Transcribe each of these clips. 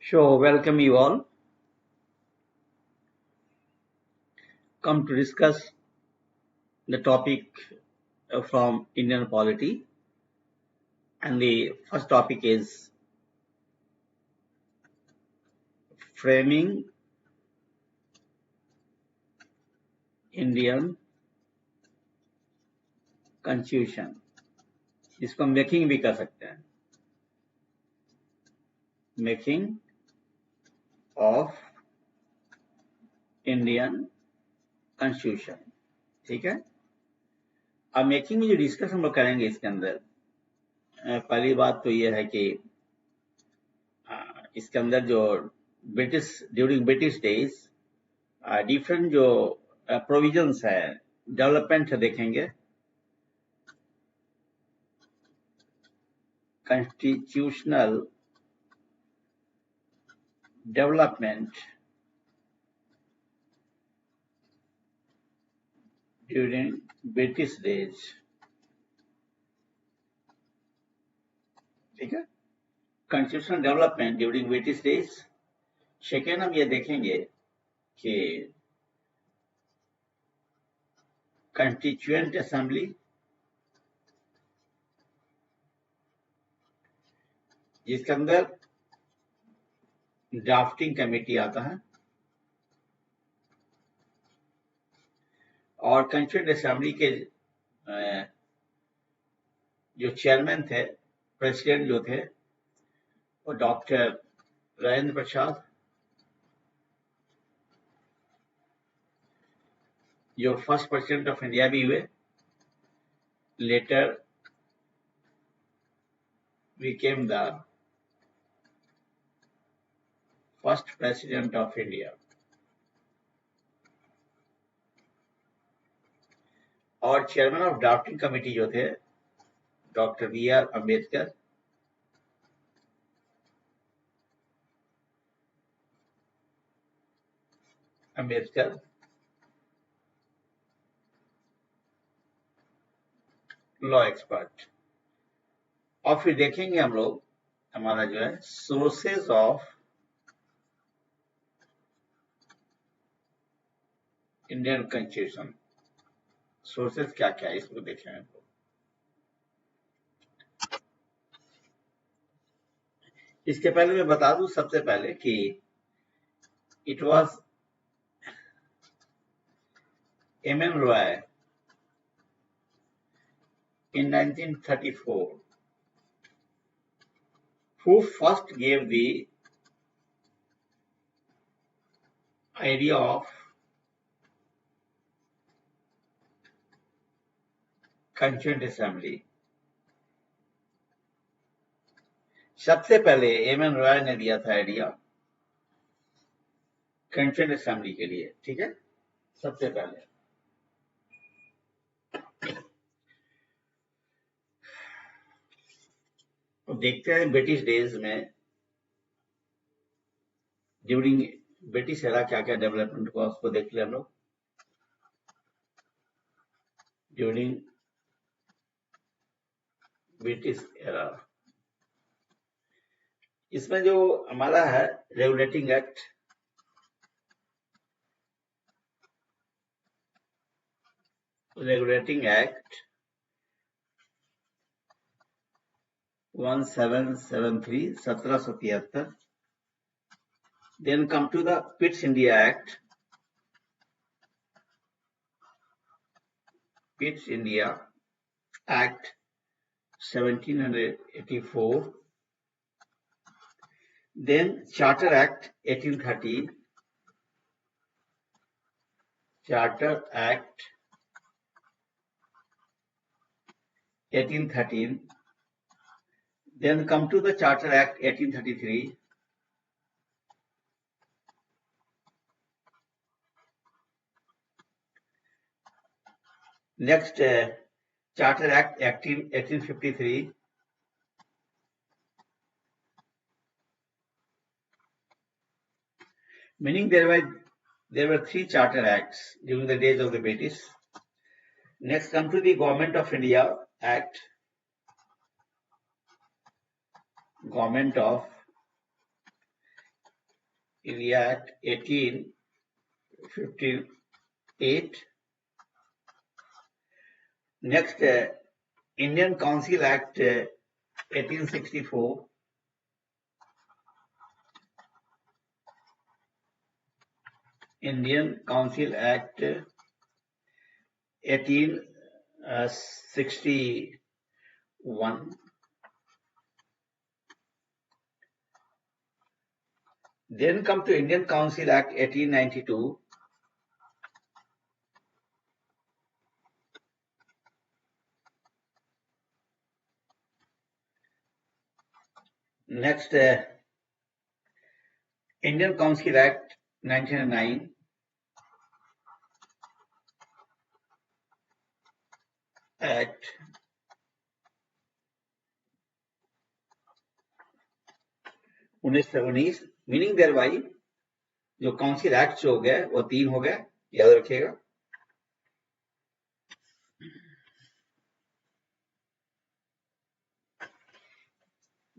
So, welcome you all. Come to discuss the topic from Indian polity. And the first topic is framing Indian Constitution. इसको हम making भी कर सकते हैं. Making of Indian constitution. ठीक है. अब मेकिंग में जो डिस्कस हम लोग करेंगे इसके अंदर पहली बात तो ये है कि इसके अंदर जो ड्यूरिंग ब्रिटिश डेज डिफरेंट जो प्रोविजंस है डेवलपमेंट देखेंगे. constitutional development during British days. ठीक है. constitutional development during British days. Second हम ये देखेंगे कि कंस्टिट्यूएंट असेंबली जिसके अंदर ड्राफ्टिंग कमेटी आता है और कंस्टिट्यूएंट असेंबली के जो चेयरमैन थे, प्रेसिडेंट जो थे वो डॉक्टर राजेंद्र प्रसाद, जो फर्स्ट प्रेसिडेंट ऑफ इंडिया भी हुए, later became the first president of India. और चेयरमैन ऑफ ड्राफ्टिंग कमेटी जो थे doctor B.R. Ambedkar law expert. और फिर देखेंगे हम लोग हमारा जो है sources of Indian constitution. Sources क्या क्या है इसको देखेंगे हम लोग. इसके पहले मैं बता दूं सबसे पहले कि it was M.N. Roy in 1934 who first gave the idea of Constituent Assembly. सबसे पहले M.N. Roy ने दिया था आइडिया कंस्टिट्यूएंट असेंबली के लिए. ठीक है. सबसे पहले तो देखते हैं ब्रिटिश डेज में ड्यूरिंग ब्रिटिश एरा क्या क्या डेवलपमेंट हुआ उसको देख ले हम लोग. ड्यूरिंग ब्रिटिश एरा इसमें जो हमारा है regulating act, regulating act 1773 1773. Then come to the Pitt's India Act. Pitt's India Act 1784. Then Charter Act 1830. Charter Act 1813. Then come to the Charter Act 1833. Next, Charter Act 1853. Meaning there were three Charter Acts during the days of the British. Next, come to the Government of India Act. Government of India Act 1858. Next, Indian Council Act 1864. Indian Council Act 1861. Then come to Indian Council Act 1892. Next, Indian Council Act 1909. Act 1919, meaning thereby जो council act हो गया वो 3 हो गया, याद रखिएगा।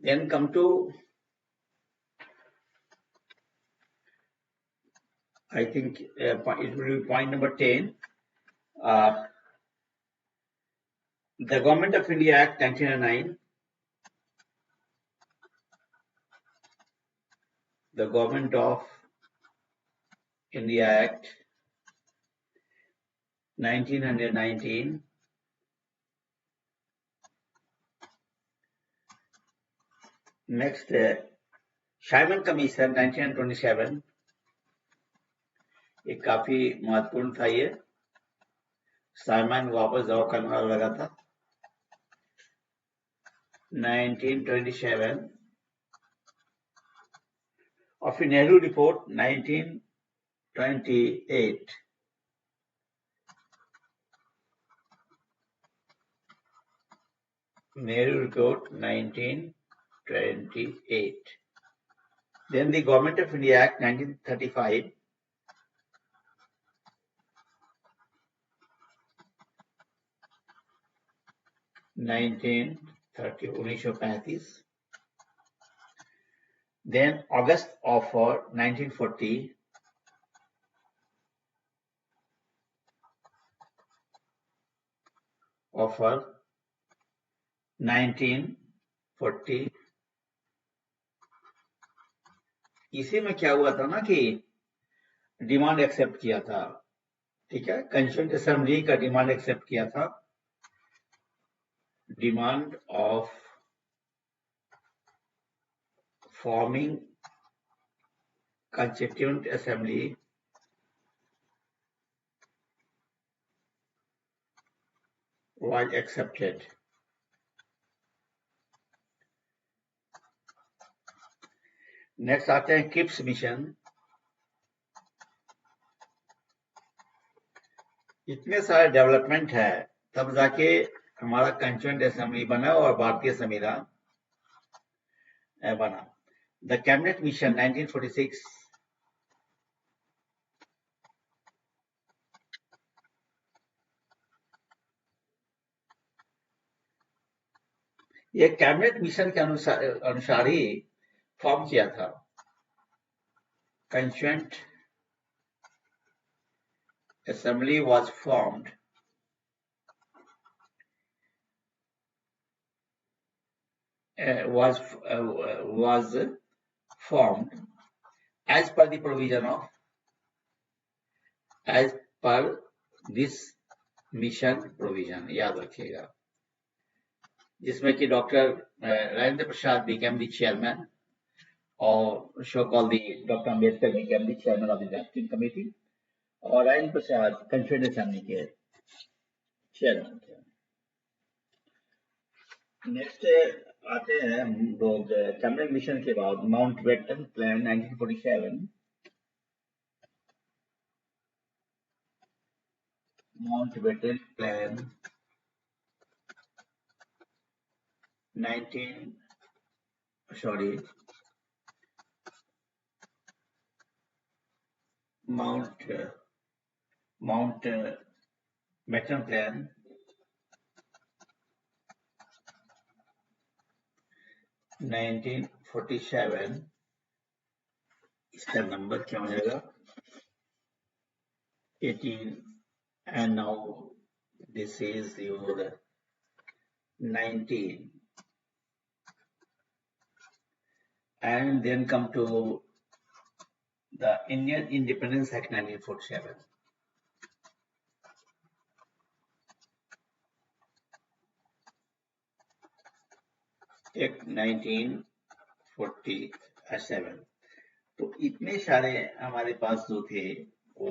Then come to, I think it will be point number 10. The Government of India Act 1909. The Government of India Act 1919. Next, Simon Commission 1927. ये काफी महत्वपूर्ण था। ये साइमन वापस जाओ का नारा लगा था। 1927 और फिर Nehru report 1928। Nehru Report 1928. Then the Government of India Act 1935. Then August of 1940. Of 1940. इसी में क्या हुआ था ना कि डिमांड एक्सेप्ट किया था, ठीक है, कंस्टिट्यूएंट असेंबली का डिमांड एक्सेप्ट किया था। Demand of forming constituent assembly was accepted. Next आते हैं किप्स मिशन। इतने सारे डेवलपमेंट है तब जाके हमारा कंस्टिट्यूएंट असेंबली बना और भारतीय संविधान बना। The cabinet mission 1946। ये कैबिनेट मिशन के अनुसार ही फॉर्म किया था। Constituent assembly was formed as per the provision of as per this mission provision, याद रखिएगा, जिसमें कि doctor Rajendra Prasad became the chairman और so called the doctor Ambedkar became the chairman of the drafting committee और राजेंद्र प्रसाद कंस्टिट्यूएंट असेंबली के chairman थे। Next आते हैं हम लोग कैबिनेट मिशन के बाद Mountbatten plan 1947। Mountbatten Plan 19 sorry Mountbatten Plan 1947 इसका नंबर क्या हो जाएगा 18 and now this is your 19 and then come to the Indian Independence Act 1947. Act 1947. तो इतने सारे हमारे पास जो थे वो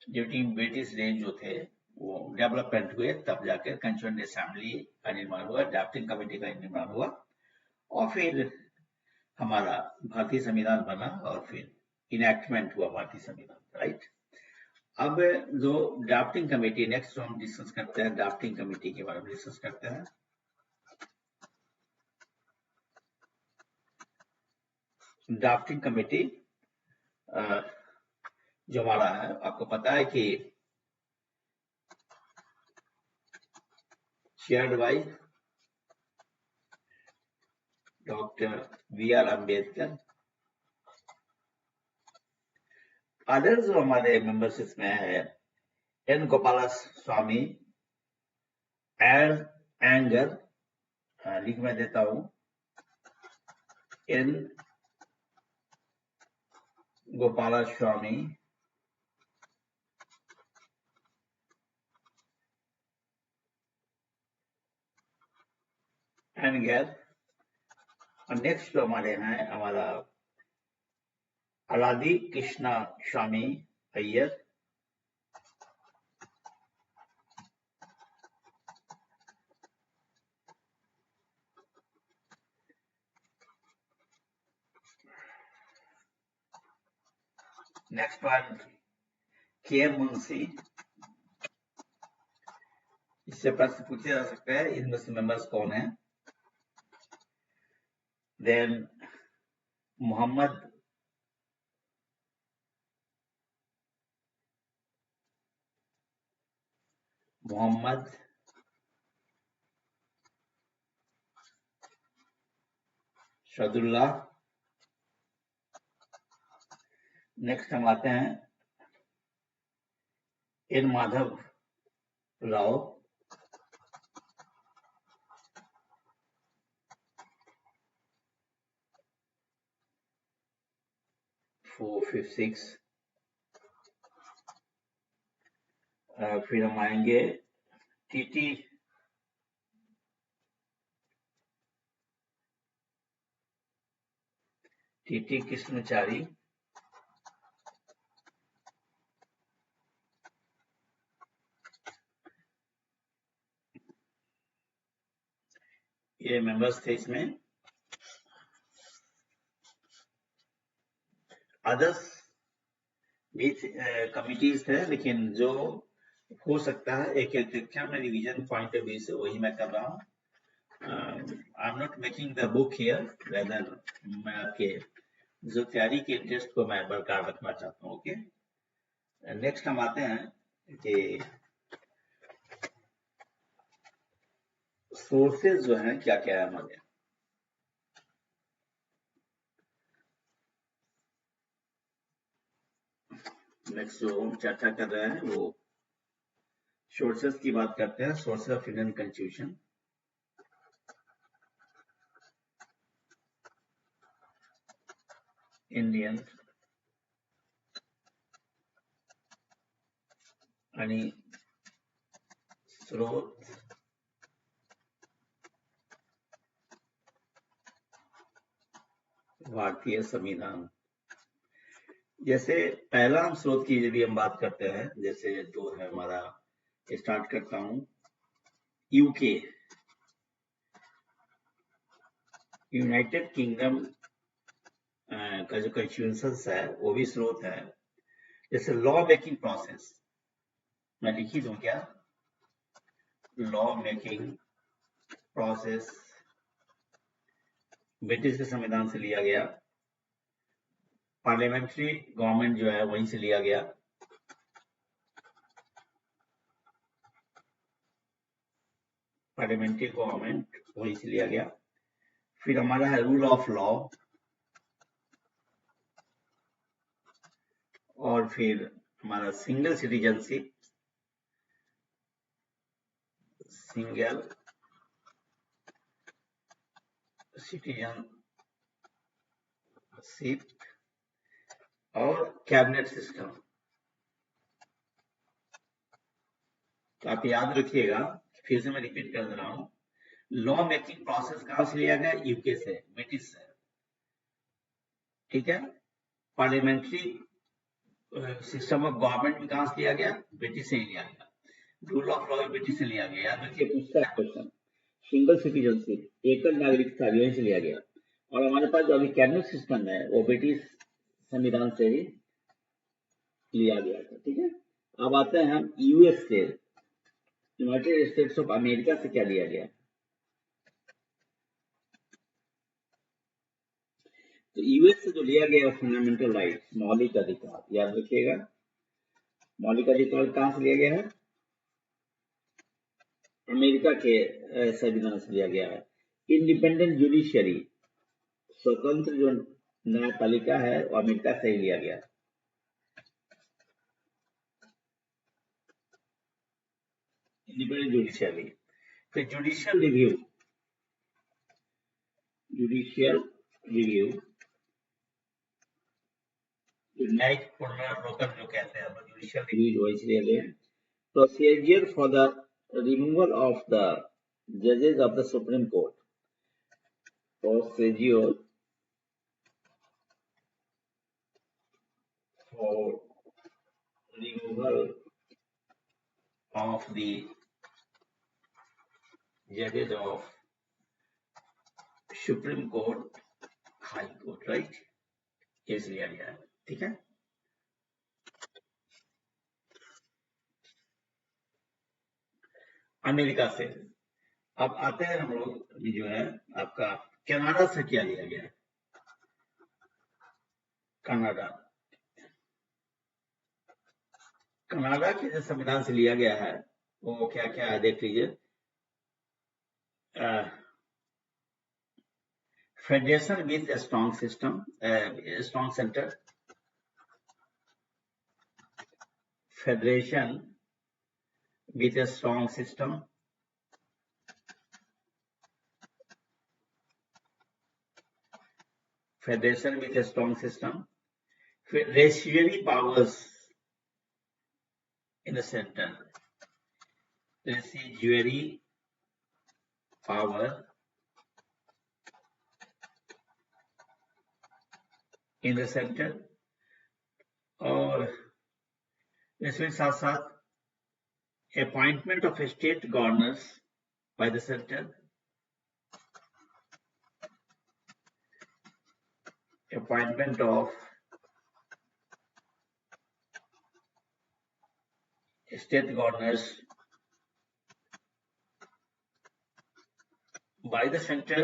ड्यूरिंग ब्रिटिश रेंज जो थे वो डेवलपमेंट हुए, तब जाकर कंस्टिट्यूएंट असेंबली का निर्माण हुआ, ड्राफ्टिंग कमेटी का निर्माण हुआ और फिर हमारा भारतीय संविधान बना और फिर इनैक्टमेंट हुआ भारतीय संविधान, राइट। अब जो ड्राफ्टिंग कमेटी, नेक्स्ट हम डिस्कस करते हैं ड्राफ्टिंग कमेटी के बारे में डिस्कस करते हैं। ड्राफ्टिंग कमेटी जो हमारा है, आपको पता है कि chaired by doctor B.R. Ambedkar. Other जो हमारे मेंबरशिप में है N. गोपालस्वामी, एंगर, लिख मैं देता हूं N. गोपालस्वामी, एंगर। नेक्स्ट जो हमारे हैं हमारा अलादी कृष्णा स्वामी अय्यर, नेक्स्ट वन के मुंशी। इससे प्रश्न पूछे जा सकते हैं इनमें से मेंबर्स कौन है। देन मोहम्मद शहदुल्लाह। नेक्स्ट हम आते हैं एन माधव राव, फिर हम आएंगे टीटी कृष्णचारी, ये मेंबर्स थे। इसमें अदर्स भी कमिटीज थे, लेकिन जो हो सकता है एक एग्जाम में रिवीजन पॉइंट ऑफ व्यू से वही मैं कर रहा हूँ। I am not making the book here, rather मैं आपके जो तैयारी के इंटरेस्ट को मैं बरकरार रखना चाहता हूँ। ओके, नेक्स्ट हम आते हैं कि सोर्सेज जो हैं क्या क्या है हमारे। नेक्स्ट जो हम चर्चा कर रहे हैं वो सोर्सेज की बात करते हैं। Sources of Indian constitution, Indian आणि स्रोत भारतीय संविधान। जैसे पहला हम स्रोत की यदि हम बात करते हैं, जैसे तो है हमारा, स्टार्ट करता हूं यूके, यूनाइटेड किंगडम का जो कॉन्स्टिट्यूशन है वो भी स्रोत है। जैसे लॉ मेकिंग प्रोसेस मैं लिखी दूं क्या, लॉ मेकिंग प्रोसेस ब्रिटिश के संविधान से लिया गया। पार्लियामेंट्री गवर्नमेंट जो है वहीं से लिया गया। पार्लियामेंट्री गवर्नमेंट वहीं से लिया गया। फिर हमारा है रूल ऑफ लॉ, और फिर हमारा सिंगल सिटीजनशिप, सिंगल सिटीजनशिप और कैबिनेट सिस्टम। तो आप याद रखिएगा, फिर से मैं रिपीट कर दे रहा हूं, लॉ मेकिंग प्रोसेस कहां से लिया गया? यूके से, ब्रिटिश से, ठीक है। पार्लियामेंट्री सिस्टम ऑफ गवर्नमेंट भी कहां से लिया गया? ब्रिटिश से ही लिया गया। रूल ऑफ लॉ ब्रिटिश से लिया गया। याद रखिए, पूछता है क्वेश्चन। सिंगल सिटीजनशिप, एकल नागरिकता यहीं से लिया गया। और हमारे पास जो अभी कैबिनेट सिस्टम है वो ब्रिटिश संविधान से ही लिया गया था, ठीक है। अब आते हैं हम यूएस से, यूनाइटेड स्टेट्स ऑफ अमेरिका से क्या लिया गया? तो यूएस से जो लिया गया फंडामेंटल राइट्स, मौलिक अधिकार, याद रखिएगा, मौलिक अधिकार कहां से लिया गया है? अमेरिका के संविधान से लिया गया है। इंडिपेंडेंट जुडिशियरी, स्वतंत्र जो न्यायपालिका है वो अमेरिका से ही लिया गया। Independent judiciary. फिर जुडिशियल रिव्यू, न्यायिक पुनर्वलोकन जो कहते हैं, जुडिशियल रिव्यू वही से लिया गया। Procedure for the removal of the जजेस of the supreme court, procedure for removal of the judges of Supreme Court, High Court, right? ये लिया गया है, ठीक है। अमेरिका से अब आते हैं हम लोग, जो है आपका कनाडा से क्या लिया गया है? कनाडा के जो संविधान से लिया गया है वो क्या क्या है, देख लीजिए। Federation with a strong system, strong centre, federation with a strong system, federation with a strong system, residuary powers in the center, residuary power in the center, और इसमें साथ साथ appointment of state governors by the center, appointment of state governors by the center,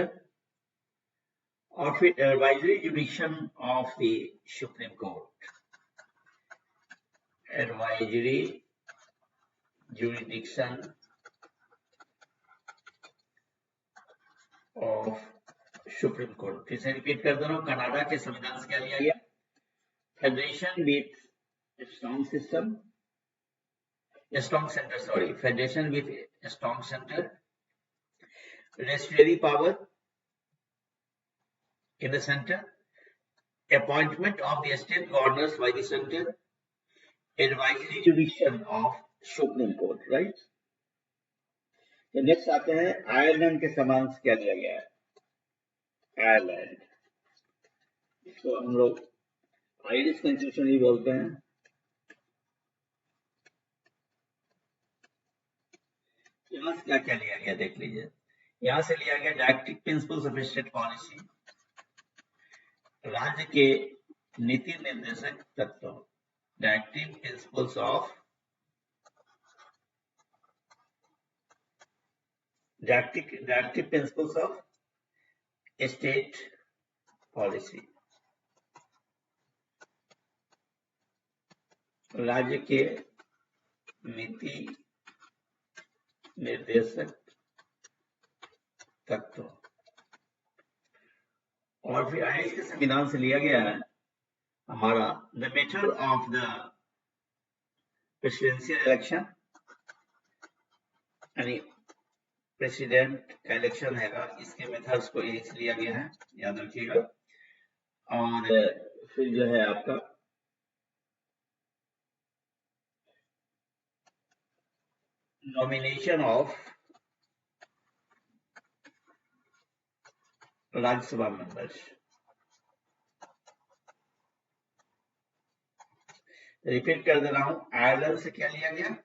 और फिर advisory jurisdiction of the Supreme Court, advisory jurisdiction of supreme court. फिर से repeat कर दे रहा हूं, कनाडा के संविधान से क्या लिया गया? Federation with strong system, strong centre, sorry, federation with strong centre, residuary power in the centre, appointment of the state governors by the centre, advisory jurisdiction of supreme court, right. Next आते हैं Ireland के संविधान से क्या लिया गया है? Ireland, इसको हम लोग आयरिश कॉन्स्टिट्यूशन ही बोलते हैं। यहां से क्या क्या लिया गया देख लीजिए। यहां से लिया गया directive principles of state policy, राज्य के नीति निर्देशक तत्व, directive principles of directive principles of state policy, राज्य के नीति निर्देशक तत्व। और फिर आयरिश के संविधान से लिया गया है हमारा the method of the presidential election, यानी प्रेसिडेंट का इलेक्शन है, इसके मेथड्स को यही से लिया गया है, याद रखिएगा। और फिर जो है आपका nomination of Rajya Sabha members, repeat कर दे रहा हूं, आयरलैंड से क्या लिया गया,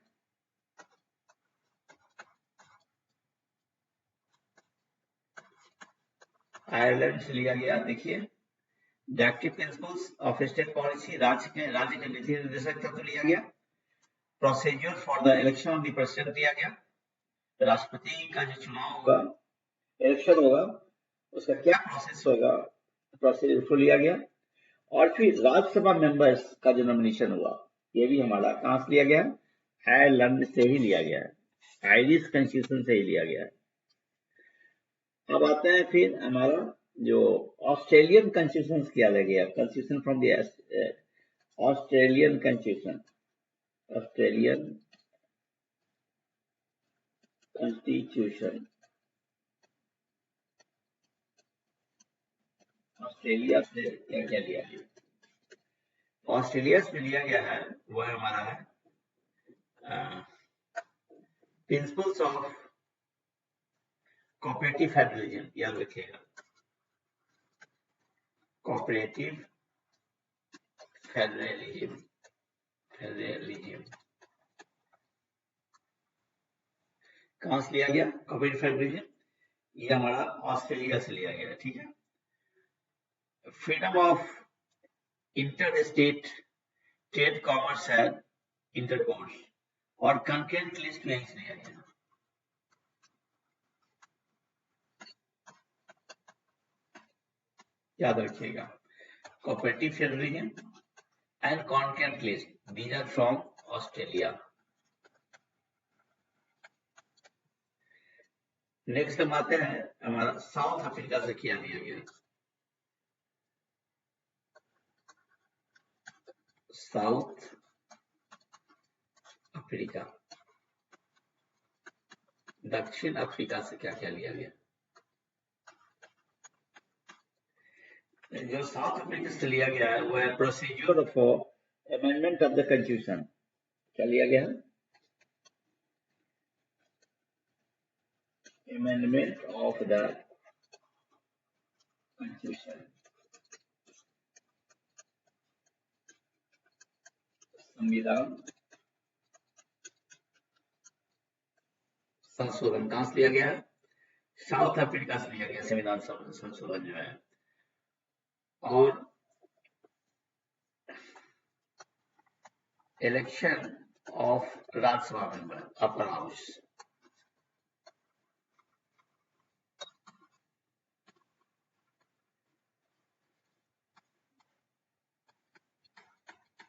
आयरलैंड से लिया गया। देखिए, directive principles of state policy, राज्य के नीति निर्देशक तत्व लिया गया। Procedure for the election of the president दिया गया, राष्ट्रपति का जो चुनाव होगा, इलेक्शन होगा, उसका क्या प्रोसेस होगा, प्रोसीजर को लिया गया। और फिर राज्यसभा मेंबर्स का जो नॉमिनेशन हुआ, ये भी हमारा कहां से लिया गया, आयरलैंड से ही लिया गया है, आयरिश कॉन्स्टिट्यूशन से ही लिया गया है। अब आते हैं फिर हमारा जो ऑस्ट्रेलियन कॉन्स्टिट्यूशन क्या लग गया, constitution from the Australian constitution, Australian constitution, Australia से क्या क्या लिया गया, ऑस्ट्रेलिया से लिया गया है वो हमारा है प्रिंसिपल्स ऑफ कोऑपरेटिव फेडरलिज्म, याद रखिएगा, कोऑपरेटिव फेडरलिज्म, फेडरलिज्म कहां से लिया गया, कोऑपरेटिव फेडरलिज्म, ये हमारा ऑस्ट्रेलिया से लिया गया, ठीक है। Freedom of interstate trade commerce and intercourse और कंकरेंट लिस्ट में ही लिया गया, याद रखिएगा, cooperative federalism and concurrent list, these are from Australia. Next हम आते हैं हमारा साउथ अफ्रीका से क्या लिया गया, साउथ अफ्रीका, दक्षिण अफ्रीका से क्या क्या लिया गया, जो साउथ अफ्रीका से लिया गया है वो है procedure for amendment of the constitution, क्या लिया गया है, अमेंडमेंट ऑफ द कॉन्स्टिट्यूशन, संविधान संशोधन कहां से लिया गया है, साउथ अफ्रीका से लिया गया संविधान संशोधन जो है। और election of Rajya Sabha member upper house,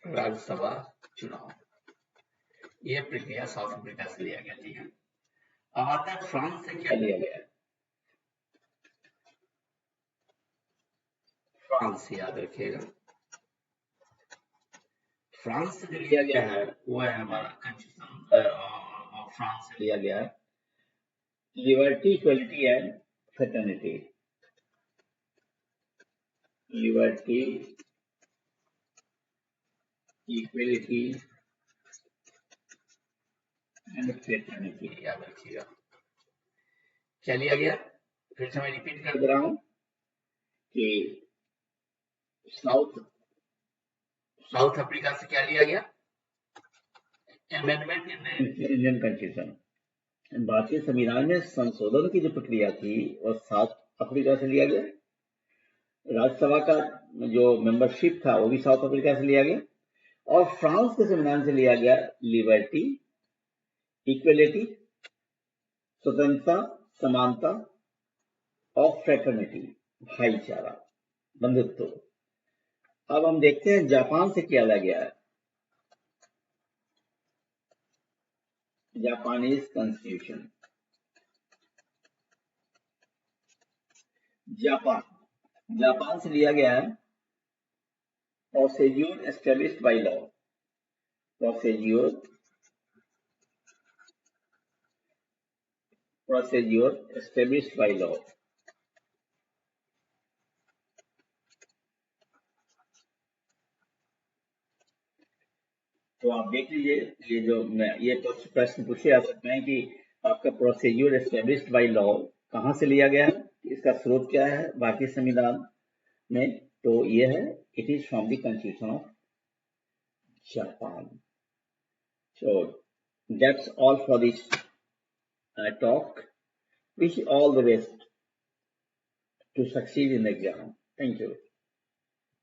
Rajya Sabha चुनाव, यह प्रक्रिया साउथ अफ्रीका से लिया गया, ठीक है। अब आता है फ्रांस से क्या लिया गया है, फ्रांस याद रखिएगा, फ्रांस से जो लिया गया है वो है हमारा कॉन्स्टिट्यूशन, फ्रांस से लिया गया है liberty, equality and fraternity, liberty, equality and fraternity, याद रखिएगा, क्या लिया गया, फिर से मैं रिपीट कर दे रहा हूं कि साउथ अफ्रीका से क्या लिया गया, अमेंडमेंट इन इंडियन कॉन्स्टिट्यूशन, भारतीय संविधान में संशोधन की जो प्रक्रिया थी वो साउथ अफ्रीका से लिया गया, राज्यसभा का जो मेंबरशिप था वो भी साउथ अफ्रीका से लिया गया, और फ्रांस के संविधान से लिया गया लिबर्टी, इक्वलिटी, स्वतंत्रता, समानता और फ्रेटर्निटी, भाईचारा, बंधुत्व। अब हम देखते हैं जापान से क्या लिया गया है, जापानीज कॉन्स्टिट्यूशन, जापान से लिया गया है Procedure established by law. Procedure established by law. तो आप देख लीजिए, ये जो ये तो प्रश्न पूछे जा सकते हैं कि आपका प्रोसीज्यूर एस्टेब्लिश्ड बाय लॉ कहाँ से लिया गया है, इसका स्रोत क्या है भारतीय संविधान में, तो ये है it is from the constitution of Japan. So that's all for this talk. Wish you all the best to succeed in the exam. Thank you.